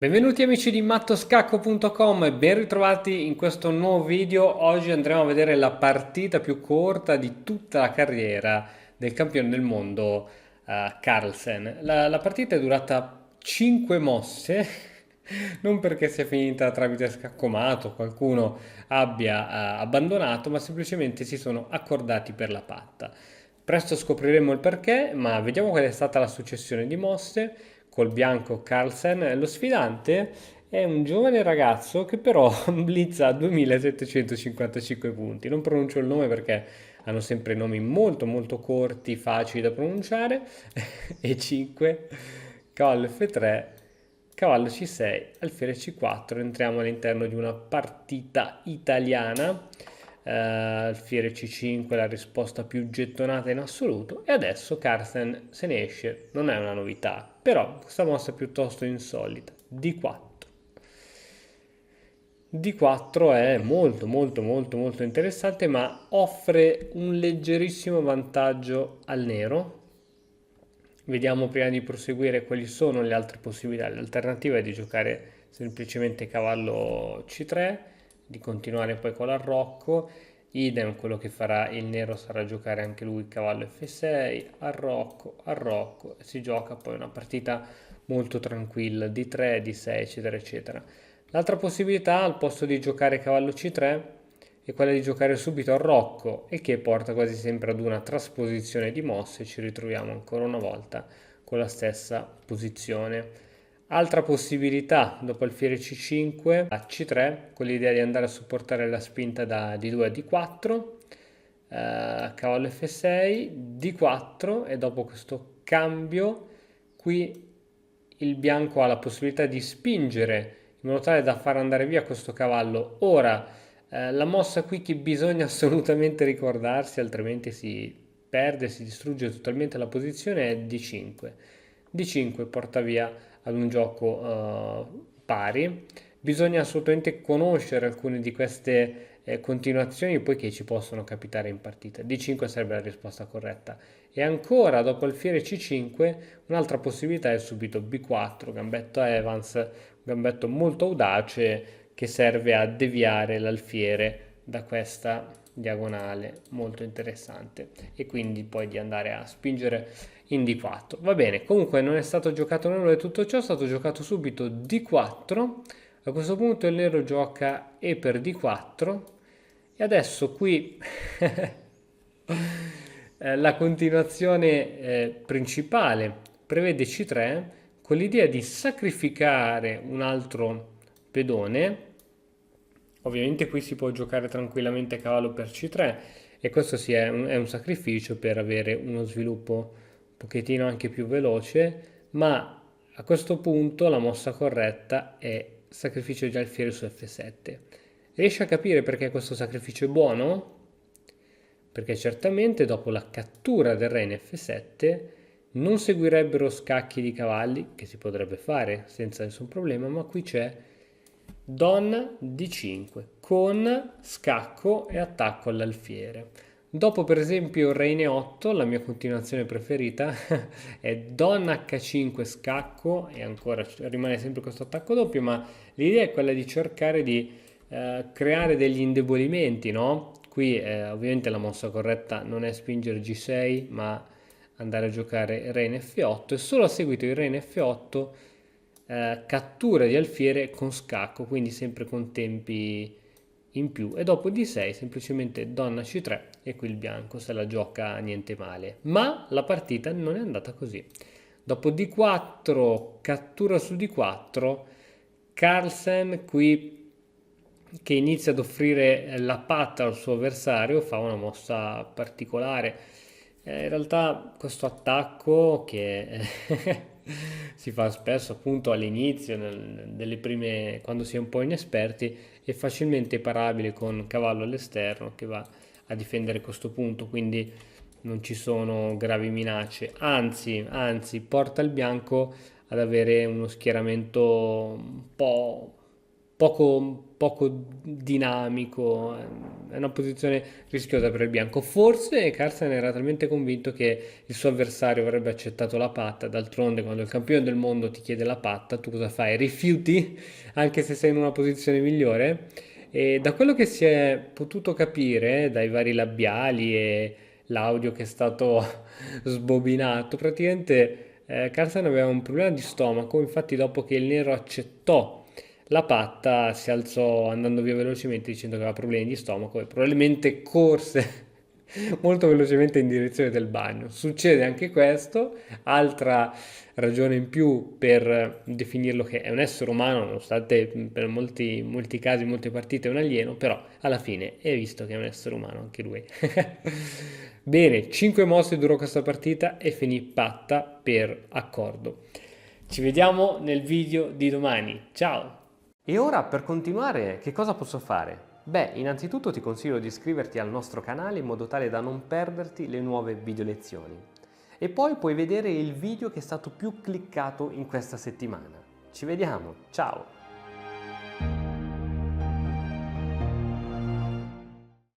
Benvenuti amici di mattoscacco.com e ben ritrovati in questo nuovo video. Oggi andremo a vedere la partita più corta di tutta la carriera del campione del mondo Carlsen. La partita è durata 5 mosse, non perché sia finita tramite scaccomato, qualcuno abbia abbandonato, ma semplicemente si sono accordati per la patta. Presto scopriremo il perché, ma vediamo qual è stata la successione di mosse. Col bianco Carlsen, lo sfidante è un giovane ragazzo che però blizza a 2755 punti. Non pronuncio il nome perché hanno sempre nomi molto molto corti, facili da pronunciare. E5, cavallo F3, cavallo C6, alfiere C4. Entriamo all'interno di una partita italiana. Alfiere C5, la risposta più gettonata in assoluto. E adesso Carsten se ne esce. Non è una novità, però questa mossa è piuttosto insolita. D4. D4 è molto molto molto molto interessante, ma offre un leggerissimo vantaggio al nero. Vediamo prima di proseguire quali sono le altre possibilità. L'alternativa è di giocare semplicemente cavallo C3, di continuare poi con l'arrocco. Idem, quello che farà il nero sarà giocare anche lui cavallo F6, arrocco, arrocco, e si gioca poi una partita molto tranquilla, D3, D6, eccetera, eccetera. L'altra possibilità, al posto di giocare cavallo C3, è quella di giocare subito al rocco, e che porta quasi sempre ad una trasposizione di mosse e ci ritroviamo ancora una volta con la stessa posizione. Altra possibilità, dopo alfiere C5 a C3, con l'idea di andare a supportare la spinta da D2 a D4, cavallo F6, D4, e dopo questo cambio qui il bianco ha la possibilità di spingere in modo tale da far andare via questo cavallo. Ora, la mossa qui che bisogna assolutamente ricordarsi, altrimenti si perde, si distrugge totalmente la posizione, è D5. D5 porta via ad un gioco pari. Bisogna assolutamente conoscere alcune di queste continuazioni poiché ci possono capitare in partita. D5 sarebbe la risposta corretta. E ancora dopo alfiere C5 un'altra possibilità è subito B4, gambetto a Evans, un gambetto molto audace che serve a deviare l'alfiere da questa diagonale molto interessante e quindi poi di andare a spingere in D4. Va bene, comunque non è stato giocato nulla di tutto ciò, è stato giocato subito D4. A questo punto il nero gioca E per D4 e adesso qui la continuazione principale prevede C3 con l'idea di sacrificare un altro pedone. Ovviamente qui si può giocare tranquillamente cavallo per C3 e questo sì è un sacrificio per avere uno sviluppo un pochettino anche più veloce, ma a questo punto la mossa corretta è sacrificio di alfiere su F7. Riesci a capire perché questo sacrificio è buono? Perché certamente dopo la cattura del re in F7 non seguirebbero scacchi di cavalli, che si potrebbe fare senza nessun problema, ma qui c'è donna D5 con scacco e attacco all'alfiere. Dopo per esempio re in E8, la mia continuazione preferita è donna H5 scacco e ancora rimane sempre questo attacco doppio, ma l'idea è quella di cercare di creare degli indebolimenti, no? Qui ovviamente la mossa corretta non è spingere G6, ma andare a giocare re in F8 e solo a seguito di re in F8 cattura di alfiere con scacco, quindi sempre con tempi in più. E dopo D6 semplicemente donna C3 e qui il bianco se la gioca niente male. Ma la partita non è andata così. Dopo D4, cattura su D4, Carlsen qui che inizia ad offrire la patta al suo avversario, fa una mossa particolare. In realtà questo attacco che si fa spesso appunto all'inizio, delle prime, quando si è un po' inesperti, è facilmente parabile con cavallo all'esterno che va a difendere questo punto, quindi non ci sono gravi minacce, anzi porta il bianco ad avere uno schieramento un po' poco dinamico, è una posizione rischiosa per il bianco. Forse Carlsen era talmente convinto che il suo avversario avrebbe accettato la patta, d'altronde quando il campione del mondo ti chiede la patta, tu cosa fai? Rifiuti anche se sei in una posizione migliore? E da quello che si è potuto capire dai vari labiali e l'audio che è stato sbobinato, praticamente Carlsen aveva un problema di stomaco, infatti dopo che il nero accettò la patta si alzò andando via velocemente dicendo che aveva problemi di stomaco e probabilmente corse molto velocemente in direzione del bagno. Succede anche questo, altra ragione in più per definirlo che è un essere umano, nonostante per molti casi, in molte partite è un alieno, però alla fine è visto che è un essere umano anche lui. Bene, 5 mosse durò questa partita e finì patta per accordo. Ci vediamo nel video di domani. Ciao! E ora per continuare, che cosa posso fare? Beh, innanzitutto ti consiglio di iscriverti al nostro canale in modo tale da non perderti le nuove video lezioni. E poi puoi vedere il video che è stato più cliccato in questa settimana. Ci vediamo, ciao!